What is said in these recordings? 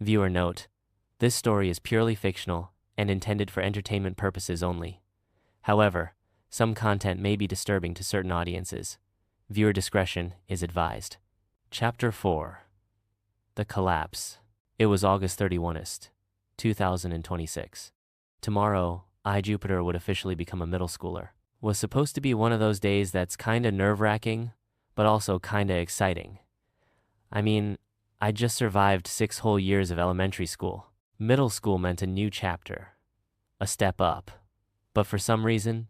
Viewer note: this story is purely fictional and intended for entertainment purposes only. However, some content may be disturbing to certain audiences. Viewer discretion is advised. Chapter 4. The Collapse. It was August 31st, 2026. Tomorrow, Jupiter would officially become a middle schooler. Was supposed to be one of those days that's kinda nerve-wracking, but also kinda exciting. I mean, I just survived 6 whole years of elementary school. Middle school meant a new chapter, a step up. But for some reason,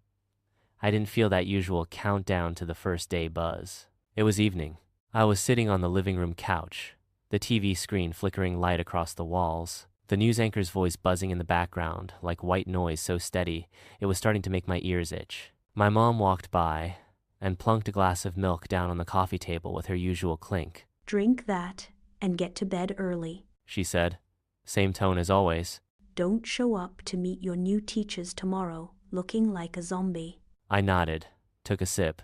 I didn't feel that usual countdown to the first day buzz. It was evening. I was sitting on the living room couch, the TV screen flickering light across the walls, the news anchor's voice buzzing in the background like white noise so steady it was starting to make my ears itch. My mom walked by and plunked a glass of milk down on the coffee table with her usual clink. "Drink that and get to bed early," she said, same tone as always. "Don't show up to meet your new teachers tomorrow looking like a zombie." I nodded, took a sip,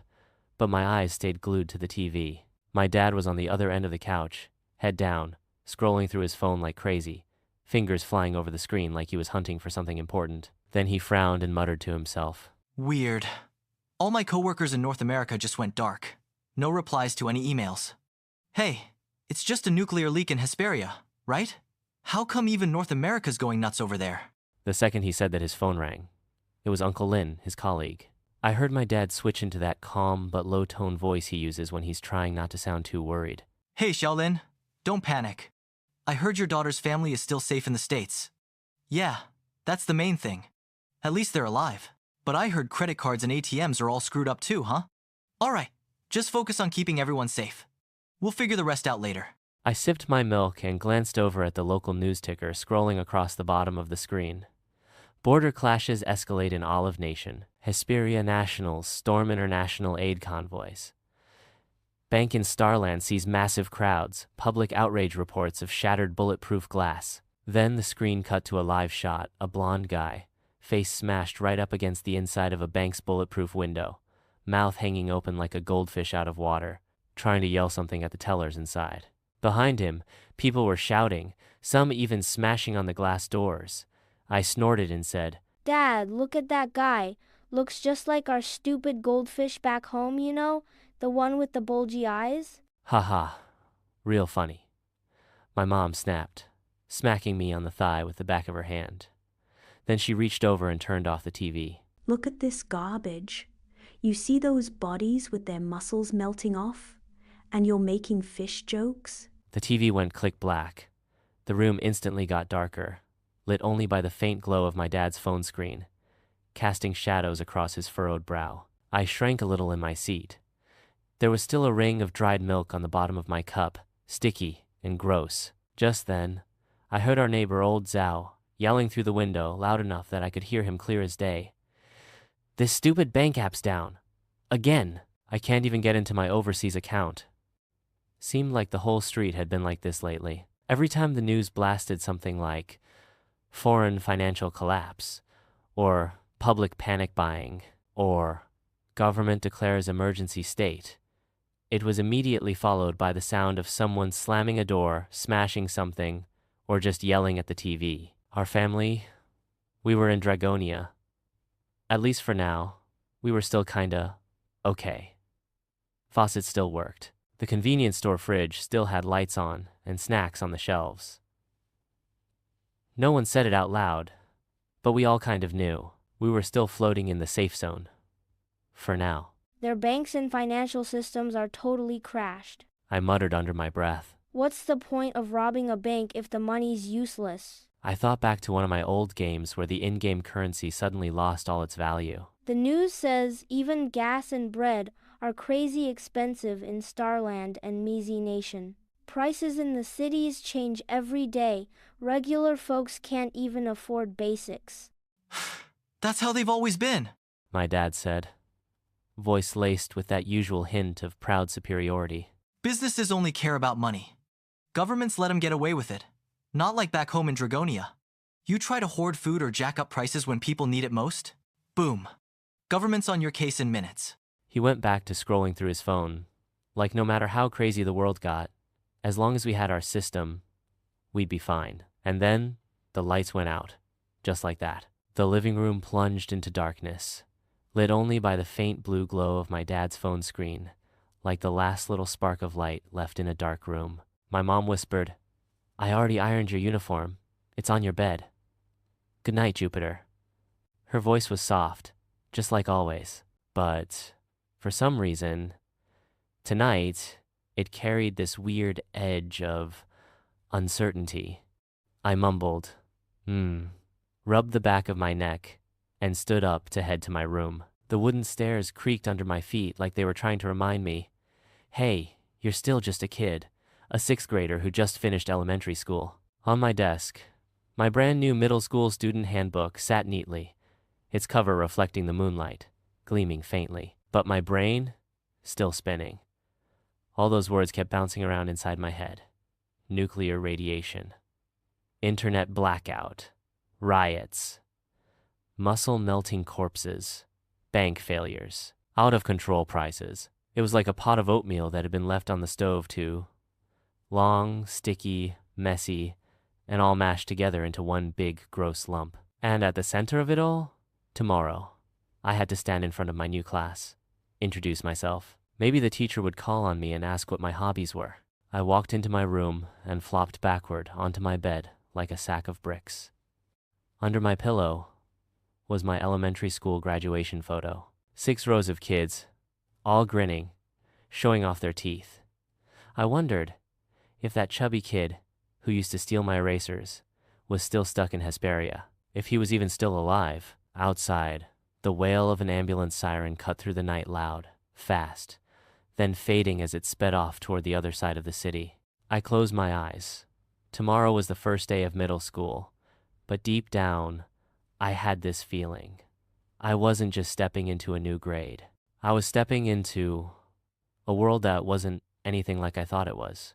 but my eyes stayed glued to the TV. My dad was on the other end of the couch, head down, scrolling through his phone like crazy, fingers flying over the screen like he was hunting for something important. Then he frowned and muttered to himself. Weird. All my coworkers in North America just went dark. No replies to any emails. Hey, it's just a nuclear leak in Hesperia, right? How come even North America's going nuts over there? The second he said that, his phone rang. It was Uncle Lin, his colleague. I heard my dad switch into that calm but low-tone voice he uses when he's trying not to sound too worried. Hey, Xiaolin, don't panic. I heard your daughter's family is still safe in the States. Yeah, that's the main thing. At least they're alive. But I heard credit cards and ATMs are all screwed up too, huh? Alright, just focus on keeping everyone safe. We'll figure the rest out later. I sipped my milk and glanced over at the local news ticker scrolling across the bottom of the screen. Border clashes escalate in Olive Nation. Hesperia Nationals storm international aid convoys. Bank in Starland sees massive crowds. Public outrage reports of shattered bulletproof glass. Then the screen cut to a live shot, a blonde guy, face smashed right up against the inside of a bank's bulletproof window, mouth hanging open like a goldfish out of water, trying to yell something at the tellers inside. Behind him, people were shouting, some even smashing on the glass doors. I snorted and said, "Dad, look at that guy. Looks just like our stupid goldfish back home, you know? The one with the bulgy eyes." "Haha, real funny," my mom snapped, smacking me on the thigh with the back of her hand. Then she reached over and turned off the TV. "Look at this garbage. You see those bodies with their muscles melting off? And you're making fish jokes?" The TV went click black. The room instantly got darker, lit only by the faint glow of my dad's phone screen, casting shadows across his furrowed brow. I shrank a little in my seat. There was still a ring of dried milk on the bottom of my cup, sticky and gross. Just then, I heard our neighbor old Zhao yelling through the window loud enough that I could hear him clear as day. "This stupid bank app's down. Again. I can't even get into my overseas account." Seemed like the whole street had been like this lately. Every time the news blasted something like foreign financial collapse, or public panic buying, or government declares emergency state, it was immediately followed by the sound of someone slamming a door, smashing something, or just yelling at the TV. Our family, we were in Dragonia. At least for now, we were still kinda okay. Faucets still worked. The convenience store fridge still had lights on and snacks on the shelves. No one said it out loud, but we all kind of knew. We were still floating in the safe zone. For now. "Their banks and financial systems are totally crashed," I muttered under my breath. "What's the point of robbing a bank if the money's useless?" I thought back to one of my old games where the in-game currency suddenly lost all its value. "The news says even gas and bread are crazy expensive in Starland and Mizi Nation. Prices in the cities change every day. Regular folks can't even afford basics." That's how they've always been, my dad said, voice laced with that usual hint of proud superiority. Businesses only care about money. Governments let them get away with it. Not like back home in Dragonia. You try to hoard food or jack up prices when people need it most? Boom. Government's on your case in minutes. He went back to scrolling through his phone. Like no matter how crazy the world got, as long as we had our system, we'd be fine. And then the lights went out, just like that. The living room plunged into darkness, lit only by the faint blue glow of my dad's phone screen, like the last little spark of light left in a dark room. My mom whispered, "I already ironed your uniform. It's on your bed. Good night, Jupiter." Her voice was soft, just like always, but for some reason, tonight, it carried this weird edge of uncertainty. I mumbled, rubbed the back of my neck, and stood up to head to my room. The wooden stairs creaked under my feet like they were trying to remind me, "Hey, you're still just a kid, a sixth grader who just finished elementary school." On my desk, my brand new middle school student handbook sat neatly, its cover reflecting the moonlight, gleaming faintly. But my brain, still spinning. All those words kept bouncing around inside my head. Nuclear radiation. Internet blackout. Riots. Muscle-melting corpses. Bank failures. Out-of-control prices. It was like a pot of oatmeal that had been left on the stove too. Long, sticky, messy, and all mashed together into one big, gross lump. And at the center of it all, tomorrow, I had to stand in front of my new class, introduce myself. Maybe the teacher would call on me and ask what my hobbies were. I walked into my room and flopped backward onto my bed like a sack of bricks. Under my pillow was my elementary school graduation photo. 6 rows of kids, all grinning, showing off their teeth. I wondered if that chubby kid who used to steal my erasers was still stuck in Hesperia, if he was even still alive. Outside, the wail of an ambulance siren cut through the night loud, fast, then fading as it sped off toward the other side of the city. I closed my eyes. Tomorrow was the first day of middle school, but deep down, I had this feeling. I wasn't just stepping into a new grade. I was stepping into a world that wasn't anything like I thought it was.